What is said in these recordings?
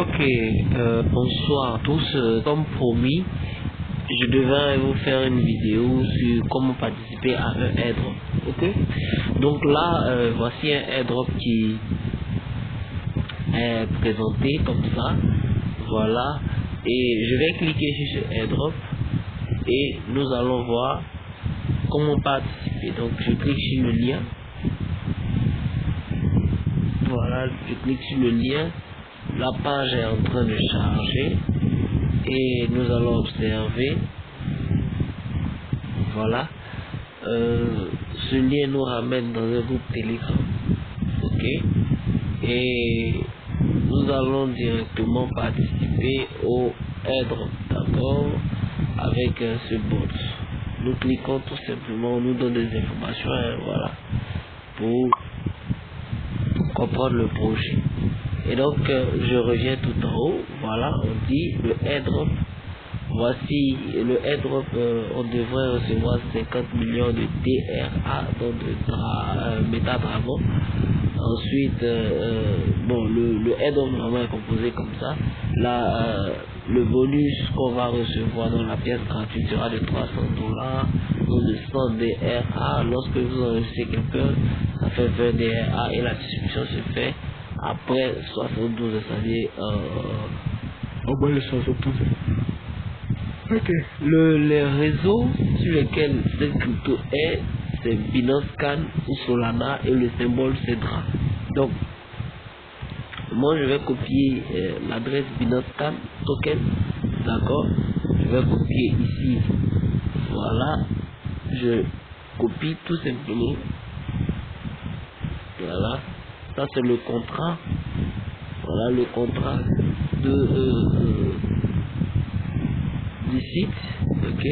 Ok, bonsoir à tous. Comme promis, je devais vous faire une vidéo sur comment participer à un airdrop. Ok, donc là, voici un airdrop qui est présenté comme ça. Voilà, et je vais cliquer sur ce airdrop et nous allons voir comment participer. Donc, je clique sur le lien. Voilà, je clique sur le lien. La page est en train de charger et nous allons observer. Voilà, ce lien nous ramène dans un groupe Telegram. Ok, et nous allons directement participer au airdrop, d'accord, avec ce bot. Nous cliquons tout simplement, on nous donne des informations, voilà, pour comprendre le projet. Et donc je reviens tout en haut. Voilà, on dit le airdrop. Voici le airdrop, on devrait recevoir 50 millions de DRA, donc de MetaDragon. Ensuite, bon, le airdrop normalement est composé comme ça. Là, le bonus qu'on va recevoir dans la pièce gratuite sera de $300, donc de 100 DRA. Lorsque vous enregistrez quelqu'un, ça fait 20 DRA et la distribution se fait après 72, c'est-à-dire au moins le 72. Ok. Les réseaux sur lesquels cette crypto est, c'est Binance Can ou Solana et le symbole c'est DRA. Donc, moi je vais copier l'adresse Binance Can token, d'accord. Je vais copier ici. Voilà, je copie tout simplement. Voilà, ça c'est le contrat. Voilà le contrat du site. Ok,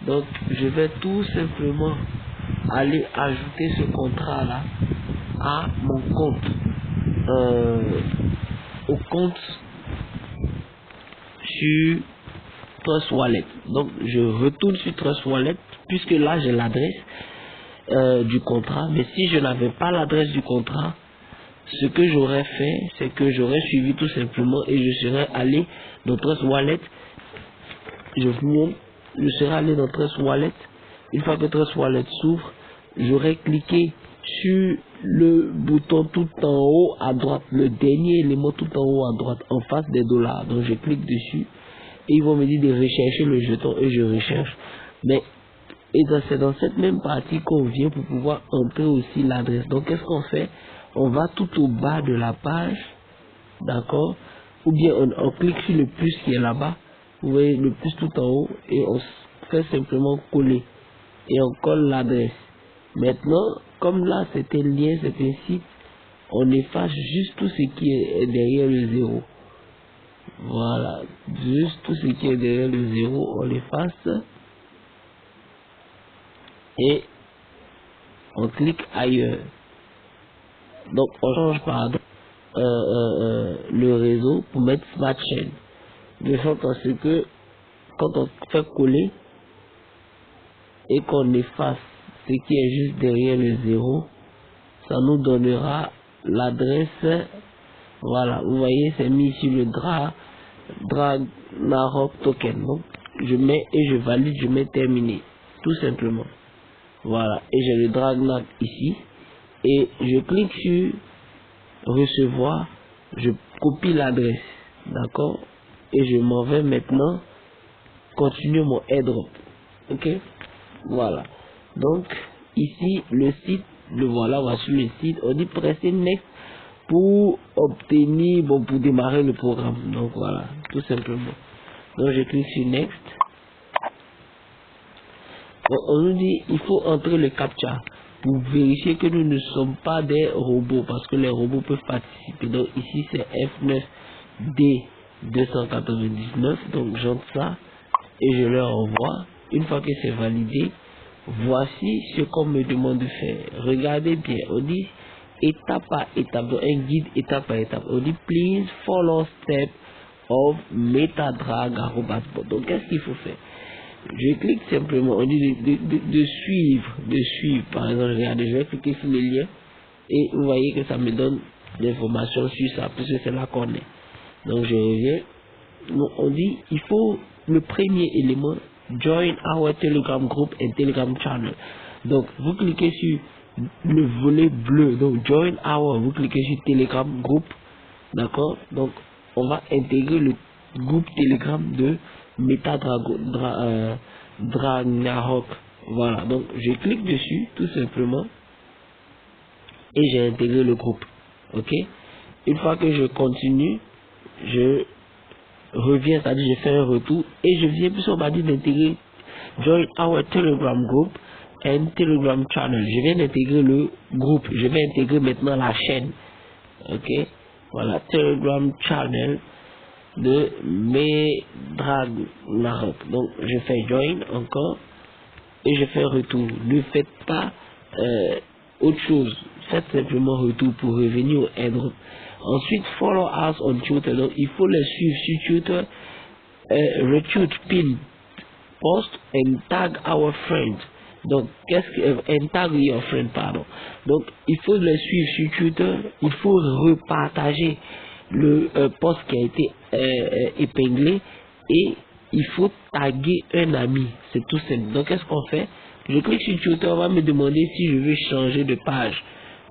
donc je vais tout simplement aller ajouter ce contrat là à mon compte, au compte sur Trust Wallet. Donc je retourne sur Trust Wallet puisque là j'ai l'adresse du contrat. Mais si je n'avais pas l'adresse du contrat, ce que j'aurais fait, c'est que j'aurais suivi tout simplement et je serais allé dans Trust Wallet. Je serais allé dans Trust Wallet. Une fois que Trust Wallet s'ouvre, j'aurais cliqué sur le bouton tout en haut à droite, le dernier élément tout en haut à droite, en face des dollars. Donc je clique dessus et ils vont me dire de rechercher le jeton et je recherche. Mais c'est dans cette même partie qu'on vient pour pouvoir entrer aussi l'adresse. Donc qu'est-ce qu'on fait? On va tout au bas de la page, d'accord, ou bien on clique sur le plus qui est là-bas. Vous voyez le plus tout en haut et on fait simplement coller et on colle l'adresse. Maintenant, comme là c'était un lien, c'est un site, on efface juste tout ce qui est derrière le zéro. Voilà, juste tout ce qui est derrière le zéro, on l'efface et on clique ailleurs. Donc on change pardon le réseau pour mettre Smart Chain, de sorte à ce que quand on fait coller et qu'on efface ce qui est juste derrière le zéro, ça nous donnera l'adresse. Voilà, vous voyez, c'est mis sur le Dragnarok token. Donc je mets et je valide, je mets terminé, tout simplement. Voilà, et j'ai le Dragnak ici et je clique sur recevoir, je copie l'adresse, d'accord, et je m'en vais maintenant continuer mon airdrop. Ok, voilà. Donc ici le site, le voilà, voici le site. On dit presser next pour obtenir, bon, pour démarrer le programme. Donc voilà, tout simplement. Donc je clique sur next. On nous dit il faut entrer le captcha pour vérifier que nous ne sommes pas des robots, parce que les robots peuvent participer. Donc ici c'est F9D299. Donc j'entre ça et je leur envoie. Une fois que c'est validé, voici ce qu'on me demande de faire. Regardez bien, on dit étape par étape, donc un guide étape par étape. On dit please follow step of MetaDragon. Donc qu'est-ce qu'il faut faire? Je clique simplement, on dit de suivre. Par exemple, regardez, je vais cliquer sur le lien et vous voyez que ça me donne l'information sur ça, puisque c'est là qu'on est. Donc je reviens. Donc, on dit, il faut le premier élément, join our Telegram group and Telegram channel. Donc, vous cliquez sur le volet bleu, donc join our, vous cliquez sur Telegram group, d'accord? Donc, on va intégrer le groupe Telegram de Dragnarok. Voilà, donc je clique dessus, tout simplement, et j'ai intégré le groupe. Ok? Une fois que je continue, je reviens, c'est-à-dire je fais un retour et je viens, puisqu'on m'a dit d'intégrer join our Telegram group and Telegram channel. Je viens d'intégrer le groupe, je vais intégrer maintenant la chaîne. Ok, voilà, Telegram channel de Medragnarok. Donc je fais join encore et je fais retour. Ne faites pas autre chose, faites simplement retour pour revenir au airdrop. Ensuite, follow us on Twitter. Donc, il faut les suivre sur Twitter. Retweet, pin, post and tag our friend. Donc, qu'est-ce que and tag your friend, pardon. Donc, il faut les suivre sur Twitter. Il faut repartager le post qui a été épinglé et il faut taguer un ami. C'est tout simple. Donc, qu'est-ce qu'on fait? Je clique sur Twitter, on va me demander si je veux changer de page.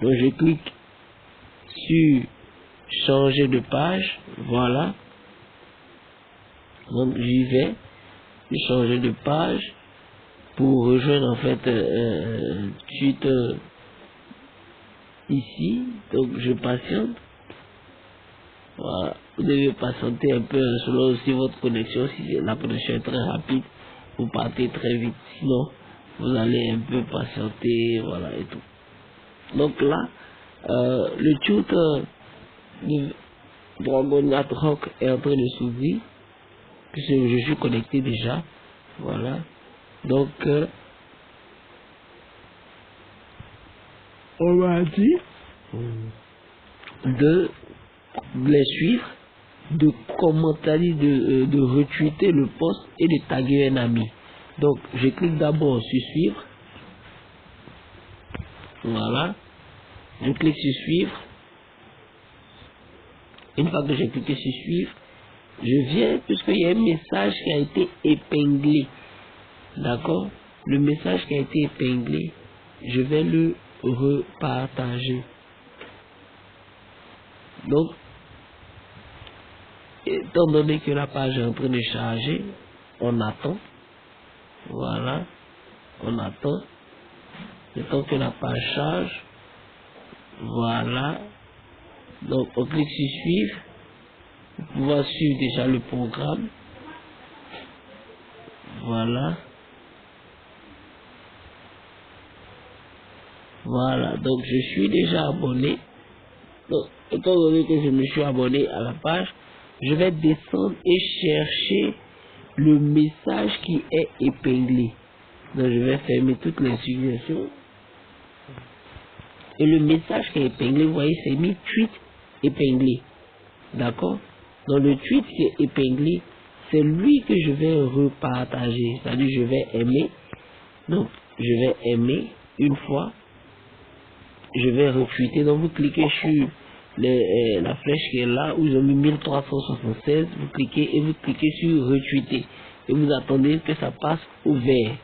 Donc, je clique sur changer de page, voilà. Donc j'y vais, changer de page pour rejoindre en fait Twitter ici. Donc je patiente, voilà. Vous devez patienter un peu selon aussi votre connexion. Si la connexion est très rapide, vous partez très vite, sinon vous allez un peu patienter, voilà et tout. Donc là, le Twitter Dragnarok est en train de s'ouvrir puisque je suis connecté déjà, voilà. Donc on m'a dit de les suivre, de commenter, de retweeter le post et de taguer un ami. Donc je clique d'abord sur suivre, voilà. Je clique sur suivre. Une fois que j'ai cliqué sur suivre, je viens, puisqu'il y a un message qui a été épinglé. D'accord? Le message qui a été épinglé, je vais le repartager. Donc, étant donné que la page est en train de charger, on attend. Voilà. On attend. Le temps que la page charge. Voilà. Donc, on clique sur suivre. Vous pouvez suivre déjà le programme. Voilà. Voilà. Donc, je suis déjà abonné. Donc, étant donné que je me suis abonné à la page, je vais descendre et chercher le message qui est épinglé. Donc, je vais fermer toutes les suggestions. Et le message qui est épinglé, vous voyez, c'est mis tweet épinglé. D'accord? Donc, le tweet qui est épinglé, c'est lui que je vais repartager. C'est-à-dire, je vais aimer. Donc, je vais aimer une fois. Je vais retweeter. Donc, vous cliquez sur la flèche qui est là, où ils ont mis 1376. Vous cliquez et vous cliquez sur retweeter. Et vous attendez que ça passe au vert.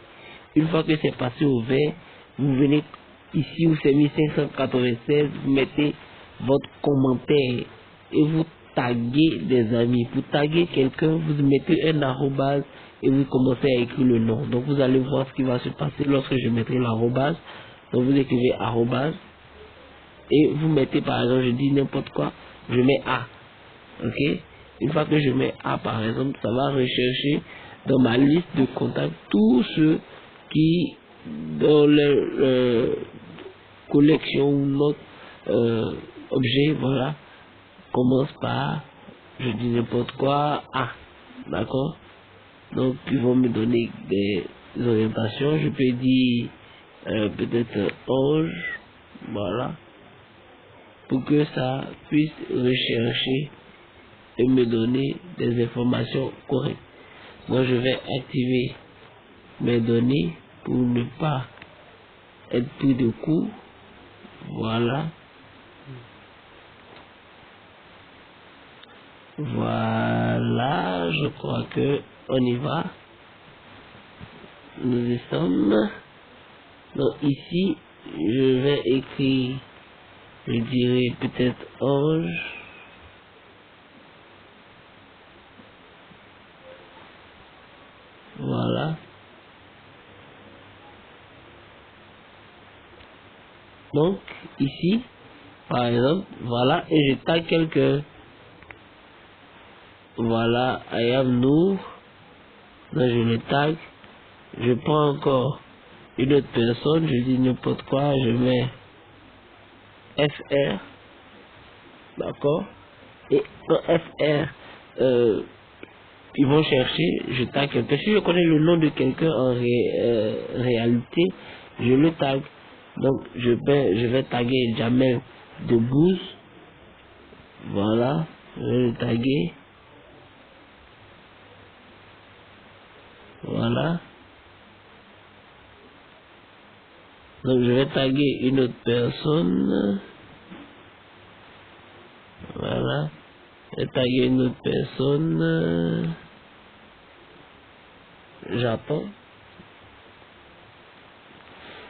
Une fois que c'est passé au vert, vous venez ici où c'est mis 596, vous mettez votre commentaire et vous taguez des amis. Pour taguer quelqu'un, vous mettez un arrobase et vous commencez à écrire le nom. Donc vous allez voir ce qui va se passer lorsque je mettrai l'arrobase. Donc vous écrivez arrobase et vous mettez par exemple, je dis n'importe quoi, je mets A. Ok? Une fois que je mets A par exemple, ça va rechercher dans ma liste de contacts tous ceux qui dans leur collection ou notre objet, voilà, commence par, je dis n'importe quoi, A. D'accord? Donc ils vont me donner des orientations. Je peux dire peut-être Orange, voilà, pour que ça puisse rechercher et me donner des informations correctes. Moi je vais activer mes données pour ne pas être pris de coup. Voilà. Voilà, je crois que on y va. Nous y sommes. Donc ici, je vais écrire, je dirais peut-être ange. Voilà. Donc ici, par exemple, voilà, et je tag quelques. Voilà, I am Nour. Donc je le tag. Je prends encore une autre personne, je dis n'importe quoi, je mets FR, d'accord? Et dans FR, ils vont chercher, je tag quelqu'un. Si je connais le nom de quelqu'un en réalité, je le tag. Donc je vais taguer Jamel Debbouze. Voilà, je vais le taguer. Voilà. Donc je vais taguer une autre personne. Voilà. Je vais taguer une autre personne. J'attends.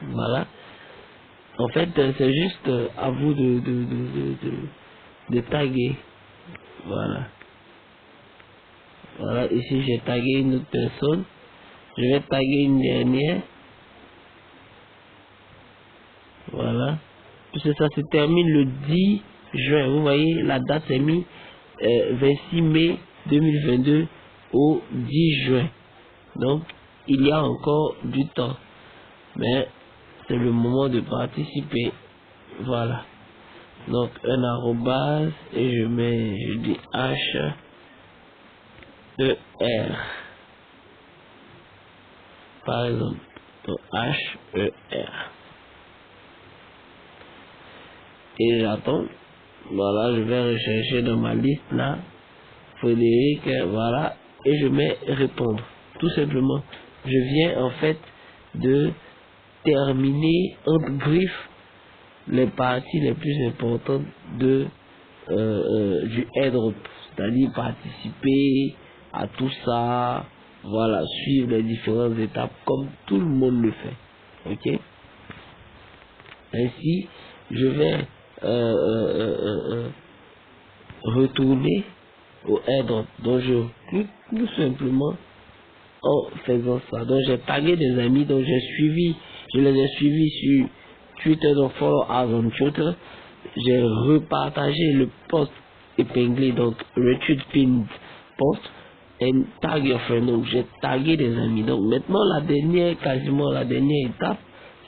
Voilà. En fait, c'est juste à vous de taguer. Voilà. Voilà. Ici, j'ai tagué une autre personne. Je vais taguer une dernière. Voilà. Puisque ça se termine le 10 juin. Vous voyez, la date est mise 26 mai 2022 au 10 juin. Donc, il y a encore du temps. Mais c'est le moment de participer. Voilà. Donc, un arrobase et je dis H E R. Par exemple. Donc, H E R. Et j'attends. Voilà, je vais rechercher dans ma liste là. Frédéric, voilà. Et je mets répondre. Tout simplement. Je viens en fait de terminer entre griffes les parties les plus importantes de du airdrop, c'est-à-dire participer à tout ça, voilà, suivre les différentes étapes comme tout le monde le fait. Ok. Ainsi, je vais retourner au airdrop. Donc je clique tout simplement en faisant ça. Donc j'ai tagué des amis, donc je les ai suivis sur Twitter, donc follow us on Twitter. J'ai repartagé le post épinglé, donc retweet pinned post and tag your friend. Donc j'ai tagué des amis. Donc maintenant quasiment la dernière étape,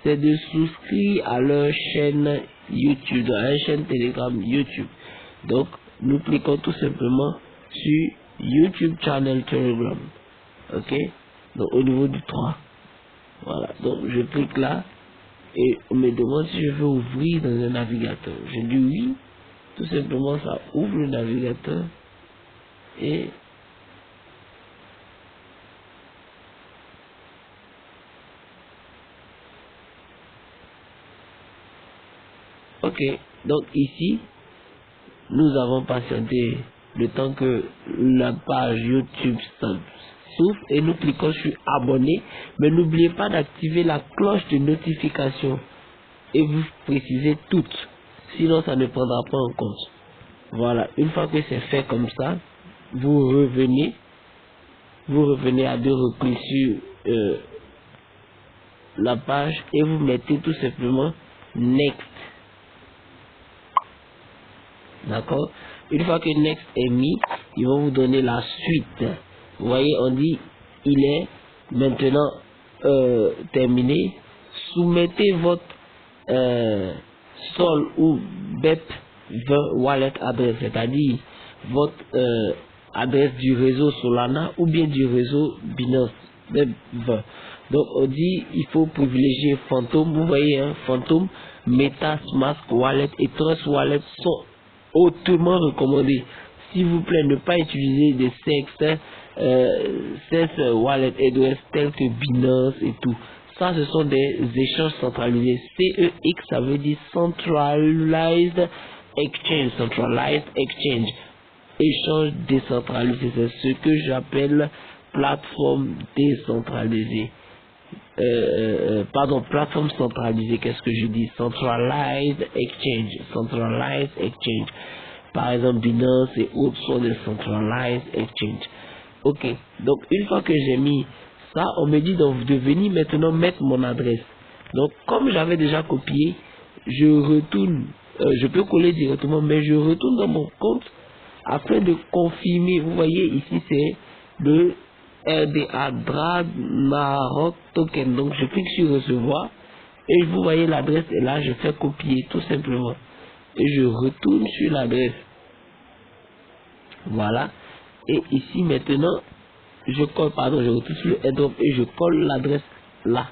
c'est de souscrire à leur chaîne YouTube, à leur chaîne Telegram YouTube. Donc nous cliquons tout simplement sur YouTube channel Telegram. Ok, donc au niveau du 3, voilà, donc je clique là et on me demande si je veux ouvrir dans un navigateur. Je dis oui, tout simplement ça ouvre le navigateur et ok, donc ici nous avons patienté le temps que la page YouTube s'ouvre et nous cliquons sur abonner, mais n'oubliez pas d'activer la cloche de notification et vous précisez toutes, sinon ça ne prendra pas en compte. Voilà, une fois que c'est fait comme ça, vous revenez à deux reprises sur la page et vous mettez tout simplement next. D'accord? Une fois que next est mis, ils vont vous donner la suite. Vous voyez, on dit il est maintenant terminé. Soumettez votre Sol ou BEP 20 wallet adresse, c'est-à-dire votre adresse du réseau Solana ou bien du réseau Binance BEP 20. Donc on dit il faut privilégier Phantom. Vous voyez, hein, Phantom, MetaMask Wallet et Trust Wallet sont hautement recommandés. S'il vous plaît, ne pas utiliser des CEX wallet address tels que Binance et tout. Ça, ce sont des échanges centralisés. CEX, ça veut dire Centralized Exchange. Centralized Exchange. échange décentralisé. C'est ce que j'appelle plateforme décentralisée. Pardon, plateforme centralisée, qu'est-ce que je dis? Centralized exchange. Centralized exchange. Par exemple, Binance et autres sont des centralized exchange. Ok, donc une fois que j'ai mis ça, on me dit donc de venir maintenant mettre mon adresse. Donc comme j'avais déjà copié, je retourne, je peux coller directement, mais je retourne dans mon compte afin de confirmer. Vous voyez ici c'est le RDA Drag Maroc Token. Donc je clique sur recevoir et vous voyez l'adresse est là, je fais copier tout simplement et je retourne sur l'adresse. Voilà. Et ici maintenant je colle, pardon, je retourne sur le airdrop et je colle l'adresse là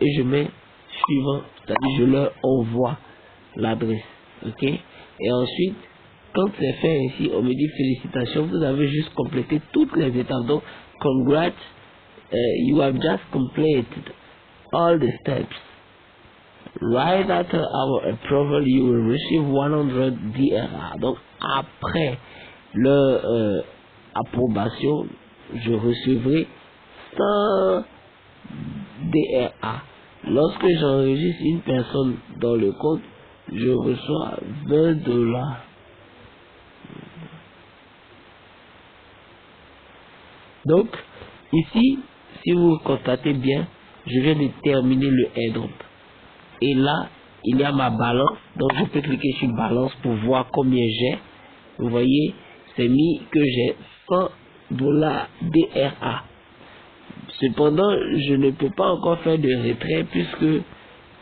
et je mets suivant, c'est-à-dire je leur envoie l'adresse. Ok, et ensuite quand c'est fait ainsi, on me dit félicitations, vous avez juste complété toutes les étapes. Donc congrats, you have just completed all the steps. Right after our approval, you will receive 100 DRA. Donc après leur approbation, je recevrai 100 DRA. Lorsque j'enregistre une personne dans le compte, je reçois 20 $. Donc, ici, si vous constatez bien, je viens de terminer le airdrop. Et là, il y a ma balance. Donc, je peux cliquer sur balance pour voir combien j'ai. Vous voyez, c'est mis que j'ai 100 $ DRA. Cependant, je ne peux pas encore faire de retrait puisque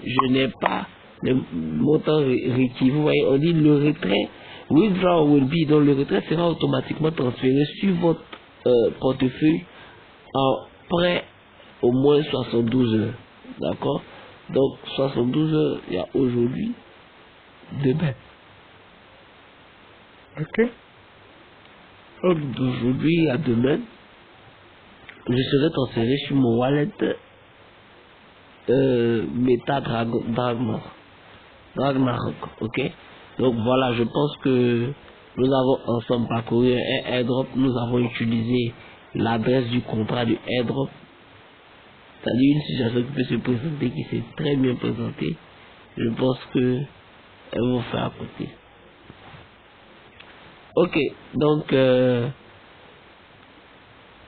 je n'ai pas le montant requis. Vous voyez, on dit le retrait, withdraw will be, donc le retrait sera automatiquement transféré sur votre portefeuille après au moins 72 heures. D'accord? Donc 72 heures, il y a aujourd'hui, demain. Ok? Donc d'aujourd'hui à demain, je serai transféré sur mon wallet Meta Dragmarok. Ok? Donc voilà, je pense que nous avons ensemble parcouru un airdrop. Nous avons utilisé l'adresse du contrat du airdrop. C'est-à-dire une situation qui peut se présenter, qui s'est très bien présentée. Je pense que elles vont faire à côté. Ok, donc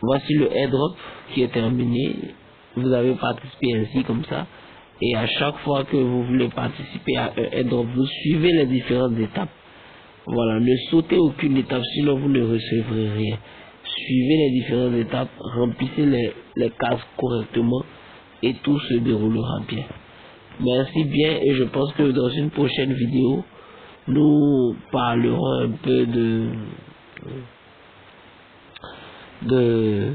voici le airdrop qui est terminé. Vous avez participé ainsi comme ça. Et à chaque fois que vous voulez participer à un airdrop, vous suivez les différentes étapes. Voilà, ne sautez aucune étape, sinon vous ne recevrez rien. Suivez les différentes étapes, remplissez les cases correctement et tout se déroulera bien. Merci bien et je pense que dans une prochaine vidéo, nous parlerons un peu de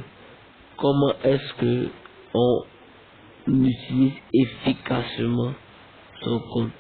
comment est-ce que on utilise efficacement son compte.